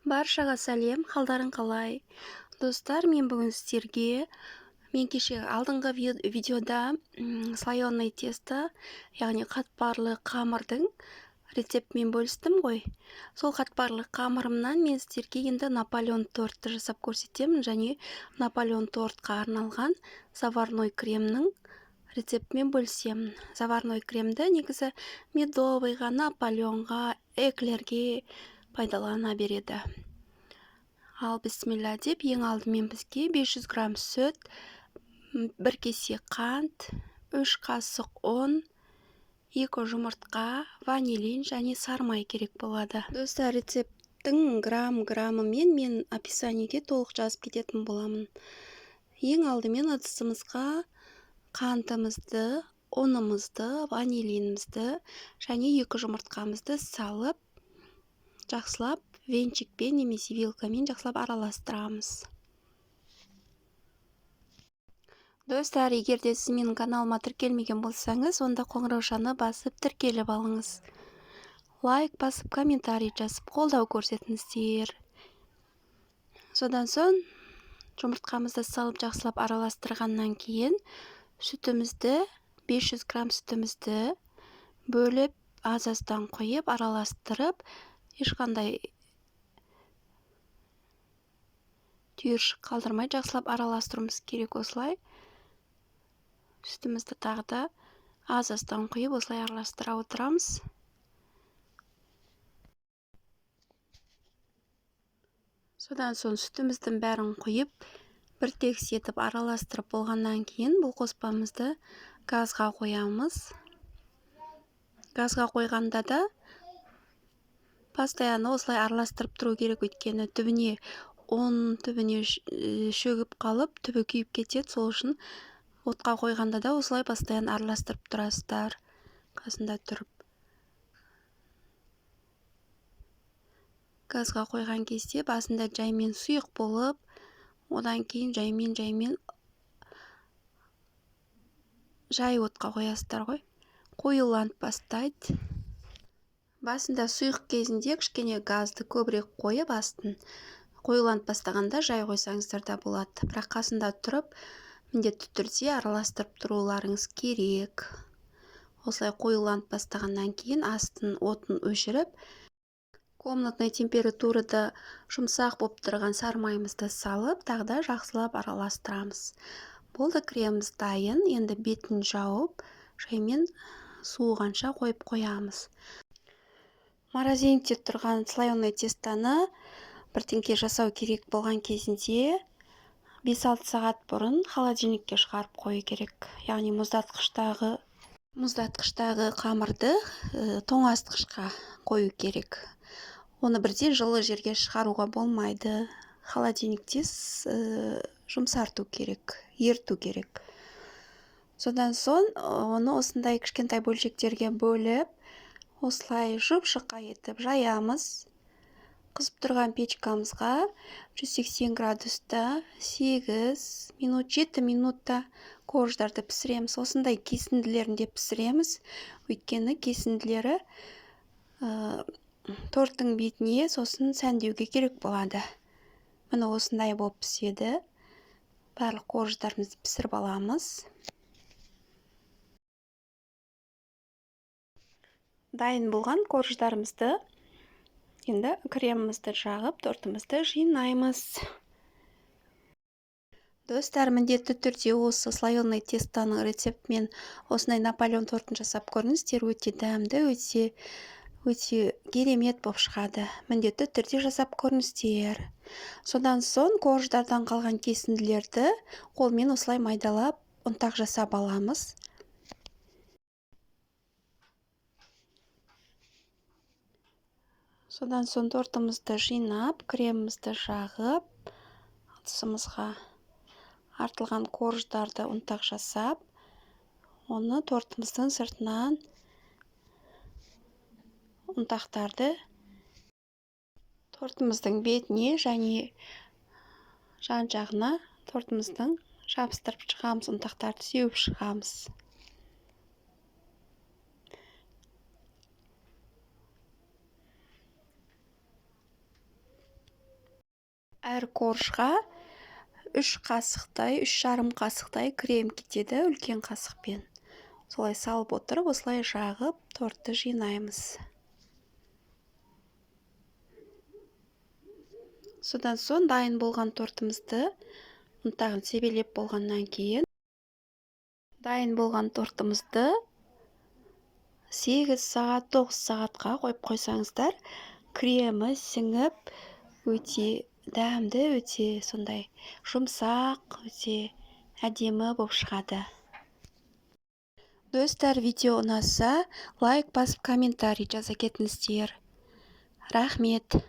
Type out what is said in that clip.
Баршаға сәлем, қалдарың қалай? Достар, мен бүгін сіздерге кеше алдыңғы видеода слоеный тесто, яғни қатпарлы қамырдың рецептімен бөлістім ғой. Сол қатпарлы қамырымнан мен сіздерге енді Наполеон тортты жасап көрсетемін, және Наполеон тортқа арналған заварной кремнің рецептімен бөлісемін. Заварной кремді негізі медовыйға, Наполеонға, эклерге пайдалана береді. Ал бисмилля деп, ең алдымен бізге 500 грамм сүт, 1 кесе қант, 3 қасық ұн, 2 жұмыртқа, ванилин және сармай керек болады. Достар, рецепттің граммымен мен описаниеге толық жазып кететін боламын. Ең алдымен ыдысымызға қантымызды, ұнымызды, ванилинімізді және 2 жұмыртқамызды салып, жақсылап венчикпен немесе вилкамен жақсылап араластырамыз. Достар, егер де сіз менің каналыма тіркелмеген болсаңыз, онда қоңыраушаны басып тіркеліп алыңыз. Лайк басып, комментарий жазып, қолдау көрсетіңіздер. Содан соң жұмыртқамызды салып жақсылап араластырғаннан кейін сүтімізді, 500 грамм сүтімізді бөліп, аз-аздан қойып, араластырып, ешқандай түйіршік қалдырмай жақсылап араластыруымыз керек. Осылай сүтімізді тағы да аз-аздан құйып, осылай араластыра отырамыз. Содан соң сүтіміздің бәрін құйып, бір текстетіп араластырып болғаннан кейін бұл қоспамызды газға қоямыз. Газға қойғанда да постоянно осылай араластырып тұру керек, өйткені түбіне шөгіп қалып, түбі күйіп кетеді. Сол үшін отқа қойғанда да осылай постоянно араластырып тұрасыздар, қасында тұрып. Газға қойған кезде басында жаймен сұйық болып, одан кейін жаймен жай отқа қоясыздар ғой. Қоюланып бастайды. Басында сұйық кезінде кішкене газды көбірек қойып, астын қоюланып бастағанда жай қойсаңыздар да болады. Бірақ қасында тұрып, міндетті түрде араластырып тұруларыңыз керек. Осылай қоюланып бастағаннан кейін астын отын өшіріп, комнатный температурада жұмсақ болып тұрған сармайымызды салып, тағы да жақсылап араластырамыз. Болды, креміміз дайын. Енді бетін жауып, жаймен суығанша қойып қоямыз. Морозильникте тұрған слоеный тестоны бірдеңке жасау керек болған кезінде 5-6 сағат бұрын холодильникке шығарып қою керек. Яғни мұздатқыштағы қамырды тоңазытқышқа қою керек. Оны бірден жылы жерге шығаруға болмайды. Холодильникте жұмсарту керек, ерту керек. Содан соң оны осындай кішкентай бөлшектерге бөліп, осылай жұп-жұқа етіп жаямыз. Қызып тұрған печкамызға 180 градуста 8 минут, 7 минутта корждарды пісіреміз. Осындай кесінділерінде пісіреміз. Өйткені кесінділері торттың бетіне сосын сәндеуге керек болады. Міне осындай болып піседі. Барлық корждарымызды пісіріп аламыз. Дайын болған корждарымызды енді кремімізді жағып, тортымызды жинаймыз. Достар, міндетті түрде осы слоеный тестоның рецептімен осындай Наполеон тортын жасап көріңіздер. Өте дәмді, өте керемет болып шығады. Міндетті түрде жасап көріңіздер. Содан соң корждардан қалған кесінділерді қолмен осылай майдалап, ұнтақ жасап аламыз. Содан соң тортымызды жинап, кремімізді жағып, ыдысымызға артылған корждарды ұнтақ жасап, оны тортымыздың сыртынан ұнтақтарды тортымыздың бетіне және жан жағына тортымыздың жабыстырып шығамыз, ұнтақтарды сеуіп шығамыз. әр коржға 3,5 қасықтай крем кетеді үлкен қасықпен. Солай салып отырып, осылай жағып, тортты жинаймыз. Содан соң дайын болған тортымызды ұнтағын себелеп болғаннан кейін дайын болған тортымызды 8 сағат, 9 сағатқа қойып қойсаңыздар, кремі сіңіп, өте дәмді, өте сондай жұмсақ, өте әдемі болып шығады. Достар, видео ұнаса, лайк басып, комментарий жаза кетіңіздер. Рахмет.